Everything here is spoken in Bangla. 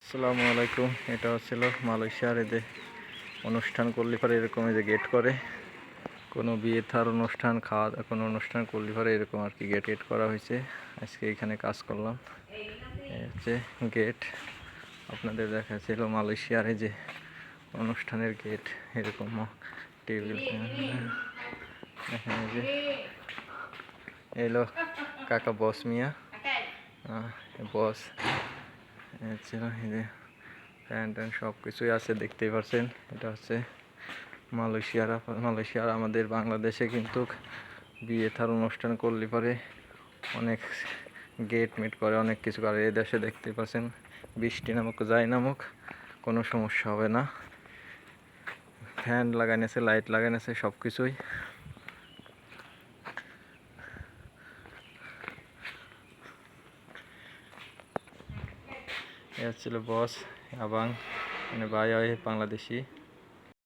আসসালামু আলাইকুম। এটা হচ্ছিল মালয়েশিয়ার এই যে অনুষ্ঠান করলে পরে এরকম এই যে গেট করে, কোনো বিয়ে থার অনুষ্ঠান, খাওয়া কোনো অনুষ্ঠান করলে পরে এরকম আর কি গেট করা হয়েছে। আজকে এখানে কাজ করলাম। এই হচ্ছে গেট, আপনাদের দেখাচ্ছিল মালয়েশিয়ার এই যে অনুষ্ঠানের গেট। এরকম টেবিল এখানে যে এলো কাকা বস মিয়া, বস ছিল এই যে ফ্যান ট্যান সব কিছুই আছে, দেখতেই পাচ্ছেন। এটা হচ্ছে মালয়েশিয়ার আমাদের বাংলাদেশে কিন্তু বিয়ে থার অনুষ্ঠান করলে পরে অনেক গেট মিট করে, অনেক কিছু করে। এই দেশে দেখতে পাচ্ছেন বৃষ্টি নামুক যাই নামুক কোনো সমস্যা হবে না। ফ্যান লাগাইছে, লাইট লাগাইছে, সব কিছুই। এ হচ্ছিল বস আবাং, মানে ভাই বাংলাদেশি।